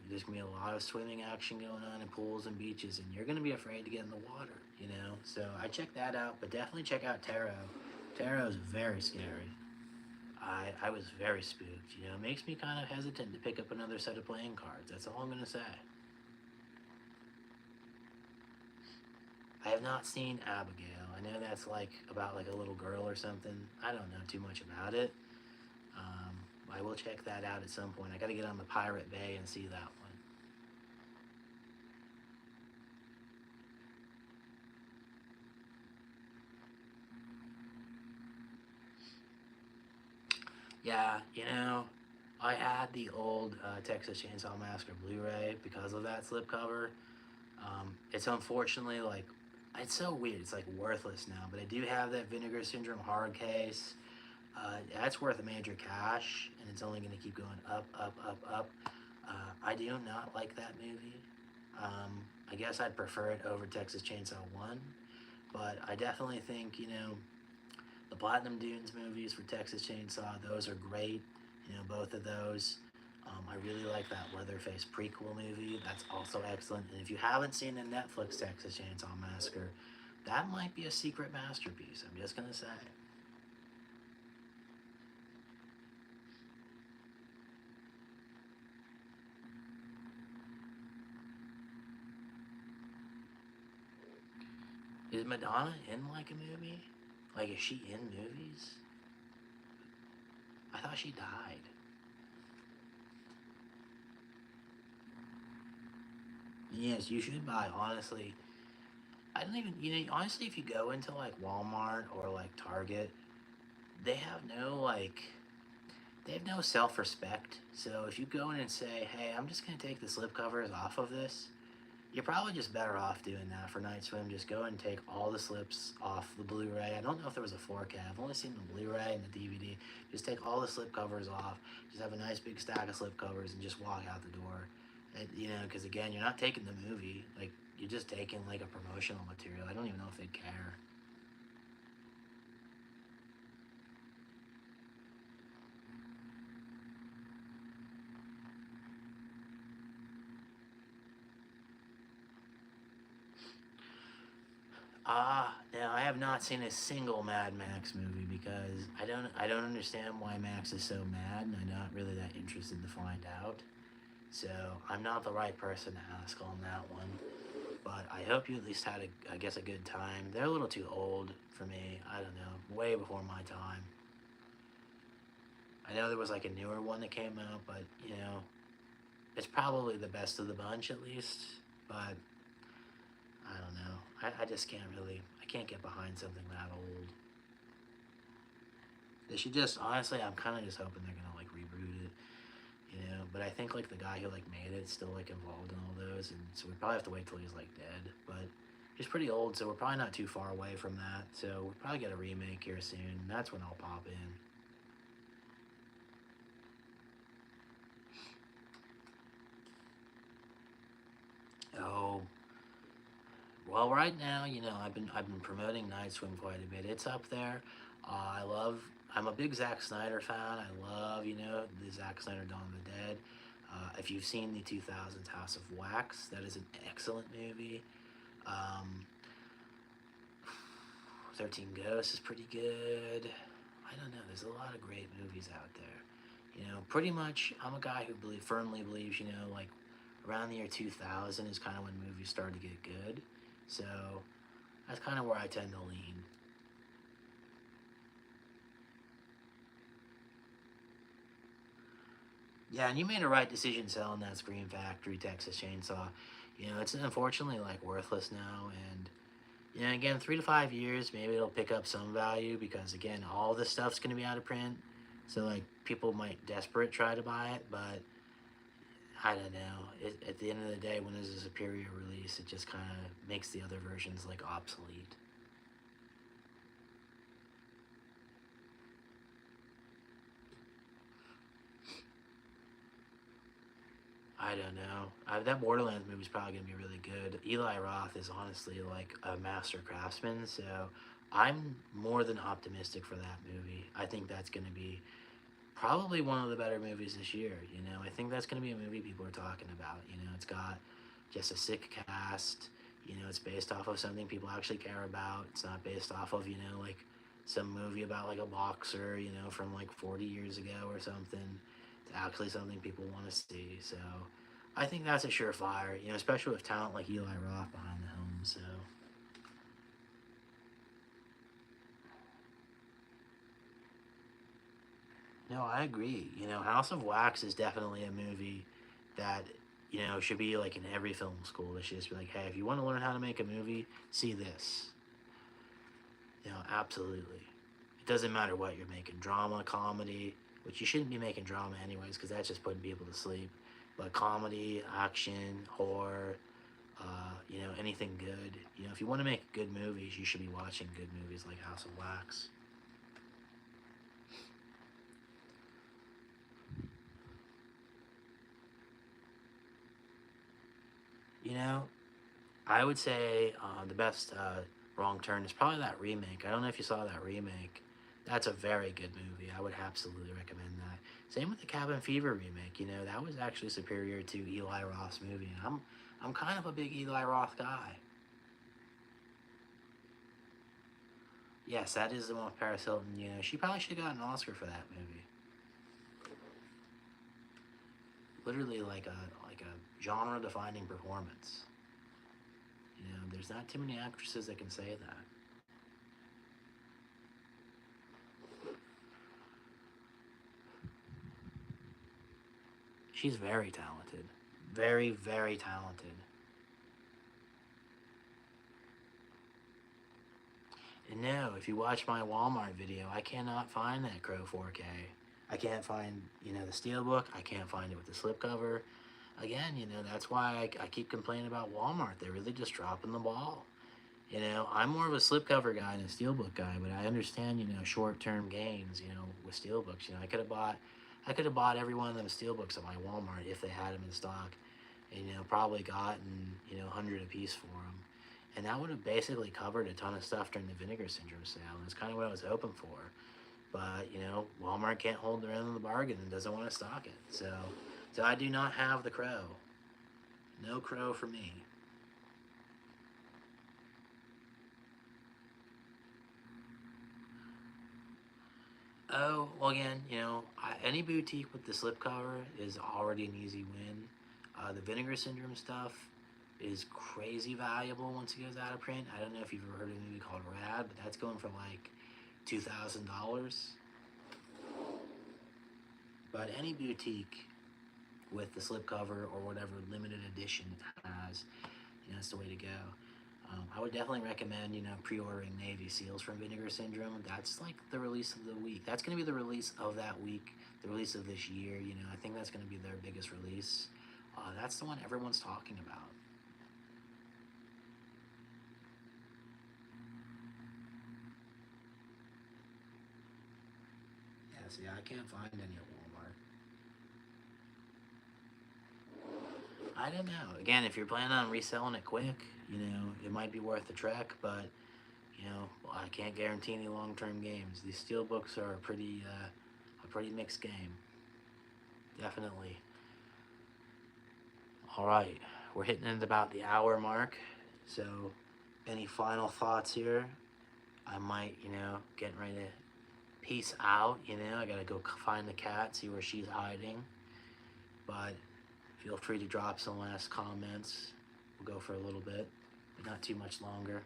there's going to be a lot of swimming action going on in pools and beaches, and you're going to be afraid to get in the water, So I check that out, but definitely check out Taro. Taro is very scary. I was very spooked, It makes me kind of hesitant to pick up another set of playing cards. That's all I'm going to say. I have not seen Abigail. I know that's like about like a little girl or something. I don't know too much about it. Um, I will check that out at some point. I got to get on the Pirate Bay and see that one. Yeah, I had the old Texas Chainsaw Massacre Blu-ray because of that slipcover. It's unfortunately like, it's so weird. It's like worthless now, but I do have that Vinegar Syndrome hard case. That's worth a major cash, and it's only going to keep going up, up, up, up. I do not like that movie. I guess I'd prefer it over Texas Chainsaw 1, but I definitely think, the Platinum Dunes movies for Texas Chainsaw, those are great. Both of those. I really like that Leatherface prequel movie. That's also excellent. And if you haven't seen the Netflix Texas Chainsaw Massacre, that might be a secret masterpiece. I'm just going to say. Is Madonna in like a movie? Like, is she in movies? I thought she died. Yes, you should buy, honestly. I don't even, honestly, if you go into like Walmart or like Target, they have no like, they have no self-respect. So if you go in and say, hey, I'm just going to take the slipcovers off of this, you're probably just better off doing that for Night Swim. Just go and take all the slips off the Blu-ray. I don't know if there was a 4K. I've only seen the Blu-ray and the DVD. Just take all the slip covers off. Just have a nice big stack of slip covers and just walk out the door. And, because again, you're not taking the movie. Like, you're just taking like a promotional material. I don't even know if they'd care. Now I have not seen a single Mad Max movie because I don't understand why Max is so mad, and I'm not really that interested to find out. So I'm not the right person to ask on that one. But I hope you at least had I guess a good time. They're a little too old for me. I don't know, way before my time. I know there was like a newer one that came out, but it's probably the best of the bunch at least. But I don't know. I just can't really, I can't get behind something that old. They should just, honestly, I'm kind of just hoping they're gonna like reboot it, you know. But I think like the guy who like made it's still like involved in all those, and so we probably have to wait till he's like dead. But he's pretty old, so we're probably not too far away from that. So we'll probably get a remake here soon. And that's when I'll pop in. Oh, well, right now, you know, I've been promoting Night Swim quite a bit. It's up there. I love. I'm a big Zack Snyder fan. I love, you know, the Zack Snyder Dawn of the Dead. If you've seen the 2000s House of Wax, that is an excellent movie. Um, 13 Ghosts is pretty good. I don't know. There's a lot of great movies out there. You know, pretty much, I'm a guy who firmly believes, you know, like around the year 2000 is kind of when movies started to get good. So that's kind of where I tend to lean. Yeah, and you made a right decision selling that Scream Factory Texas Chainsaw. You know, it's unfortunately like worthless now, and you know, again, 3 to 5 years, maybe it'll pick up some value because again, all this stuff's gonna be out of print. So like people might desperate try to buy it, but I don't know. At the end of the day, when there's a superior release, it just kind of makes the other versions like obsolete. I don't know. That Borderlands movie's probably gonna be really good. Eli Roth is honestly like a master craftsman, so I'm more than optimistic for that movie. I think that's gonna be probably one of the better movies this year. You know, I think that's gonna be a movie people are talking about. You know, it's got just a sick cast. You know, it's based off of something people actually care about. It's not based off of, you know, like some movie about like a boxer, you know, from like 40 years ago or something. It's actually something people want to see. So I think that's a surefire, you know, especially with talent like Eli Roth behind the helm. So, no, I agree. You know, House of Wax is definitely a movie that, you know, should be like in every film school. They should just be like, hey, if you want to learn how to make a movie, see this. You know, absolutely. It doesn't matter what you're making, drama, comedy, which you shouldn't be making drama anyways, because that's just putting people to sleep. But comedy, action, horror, you know, anything good. You know, if you want to make good movies, you should be watching good movies like House of Wax. You know, I would say the best Wrong Turn is probably that remake. I don't know if you saw that remake. That's a very good movie. I would absolutely recommend that. Same with the Cabin Fever remake. You know, that was actually superior to Eli Roth's movie. And I'm kind of a big Eli Roth guy. Yes, that is the one with Paris Hilton. You know, she probably should have got an Oscar for that movie. Literally like a genre defining performance. You know, there's not too many actresses that can say that. She's very talented. Very, very talented. And no, if you watch my Walmart video, I cannot find that Crow 4K. I can't find, you know, the steelbook. I can't find it with the slipcover. Again, you know, that's why I keep complaining about Walmart. They're really just dropping the ball. You know, I'm more of a slipcover guy than a steelbook guy, but I understand, you know, short-term gains, you know, with steelbooks. You know, I could have bought every one of them steelbooks at my Walmart if they had them in stock, and you know, probably gotten, you know, 100 a piece for them, and that would have basically covered a ton of stuff during the Vinegar Syndrome sale. And it's kind of what I was hoping for, but you know, Walmart can't hold their end of the bargain and doesn't want to stock it. So I do not have the Crow. No Crow for me. Oh, well, again, you know, any boutique with the slipcover is already an easy win. The Vinegar Syndrome stuff is crazy valuable once it goes out of print. I don't know if you've ever heard of a movie called Rad, but that's going for like $2,000. But any boutique with the slipcover or whatever limited edition it has, you know, that's the way to go. I would definitely recommend, pre-ordering Navy Seals from Vinegar Syndrome. That's like the release of the week. That's going to be the release of that week, the release of this year. I think that's going to be their biggest release. That's the one everyone's talking about. Yeah, see, I can't find any at Walmart. I don't know. Again, if you're planning on reselling it quick, it might be worth the trek, but I can't guarantee any long-term games. These steel books are a pretty mixed game. Definitely. All right, we're hitting at about the hour mark. So, any final thoughts here? I might, getting ready to peace out. I gotta go find the cat, see where she's hiding. But feel free to drop some last comments. We'll go for a little bit, but not too much longer.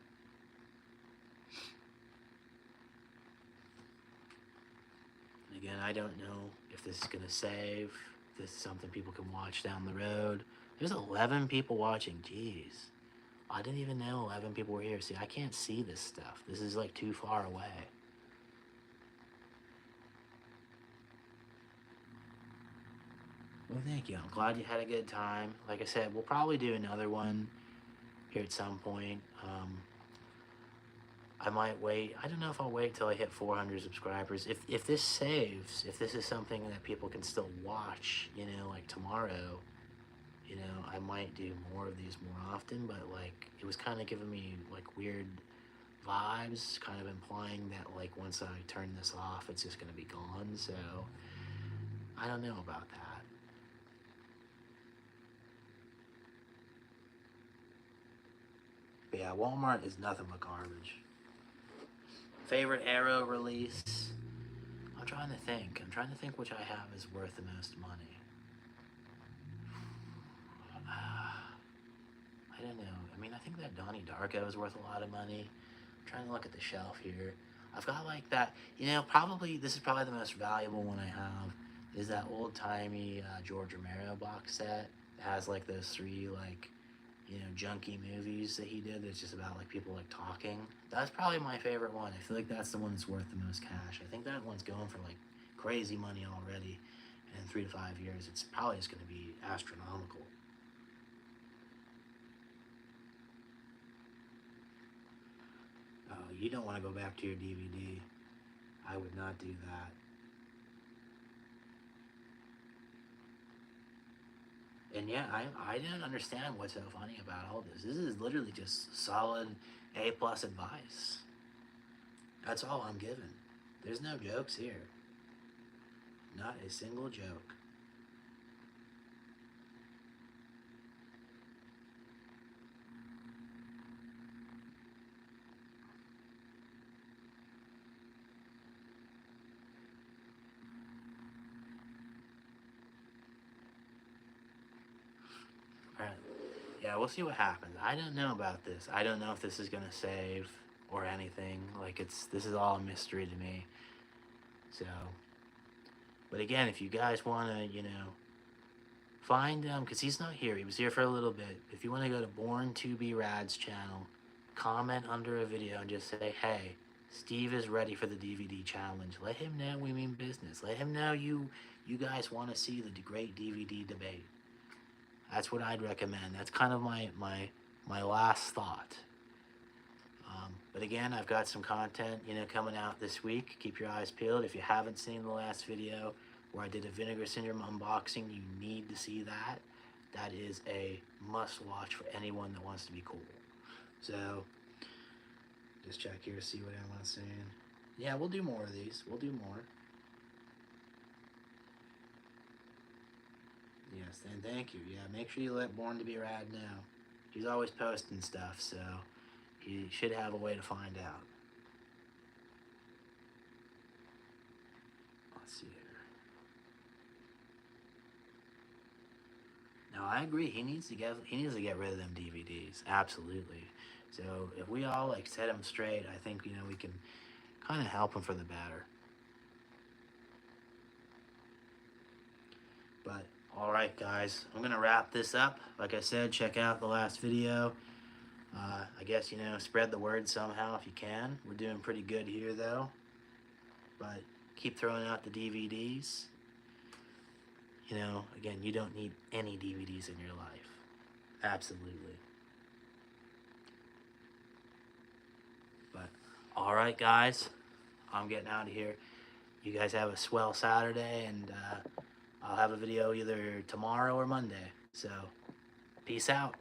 Again, I don't know if this is gonna save. If this is something people can watch down the road. There's 11 people watching. Jeez. I didn't even know 11 people were here. See, I can't see this stuff. This is like too far away. Well, thank you. I'm glad you had a good time. Like I said, we'll probably do another one here at some point. I might wait. I don't know if I'll wait till I hit 400 subscribers. If this saves, if this is something that people can still watch, like tomorrow, I might do more of these more often. But like, it was kind of giving me like weird vibes, kind of implying that like once I turn this off, it's just gonna be gone. So I don't know about that. But yeah, Walmart is nothing but garbage. Favorite Arrow release? I'm trying to think. Which I have is worth the most money. I don't know. I mean, I think that Donnie Darko is worth a lot of money. I'm trying to look at the shelf here. I've got like that. Probably this is probably the most valuable one I have. Is that old timey George Romero box set? It has like those three like junky movies that he did that's just about like people like talking. That's probably my favorite one. I feel like that's the one that's worth the most cash. I think that one's going for like crazy money already. And in 3 to 5 years, it's probably just going to be astronomical. Oh, you don't want to go back to your DVD. I would not do that. And yeah, I didn't understand what's so funny about all this. This is literally just solid A plus advice. That's all I'm giving. There's no jokes here. Not a single joke. Alright. Yeah, we'll see what happens. I don't know about this. I don't know if this is gonna save or anything. Like this is all a mystery to me. So, but again, if you guys wanna, find him, because he's not here. He was here for a little bit. If you want to go to Born to Be Rad's channel, comment under a video and just say, hey, Steve is ready for the DVD challenge. Let him know we mean business. Let him know you guys want to see the great DVD debate. That's what I'd recommend. That's kind of my last thought. But again, I've got some content, coming out this week. Keep your eyes peeled. If you haven't seen the last video where I did a Vinegar Syndrome unboxing, you need to see that. That is a must-watch for anyone that wants to be cool. So, just check here, see what Emma's saying. Yeah, we'll do more of these. We'll do more. Yes, and thank you. Yeah, make sure you let Born to Be Rad know. He's always posting stuff, so you should have a way to find out. Let's see here. No, I agree. He needs to get rid of them DVDs. Absolutely. So if we all like set him straight, I think we can kind of help him for the better. But all right, guys, I'm gonna wrap this up. Like I said, check out the last video. I guess, you know, spread the word somehow if you can. We're doing pretty good here, though. But keep throwing out the DVDs. You know, again, you don't need any DVDs in your life. Absolutely. But, alright, guys. I'm getting out of here. You guys have a swell Saturday, and I'll have a video either tomorrow or Monday. So, peace out.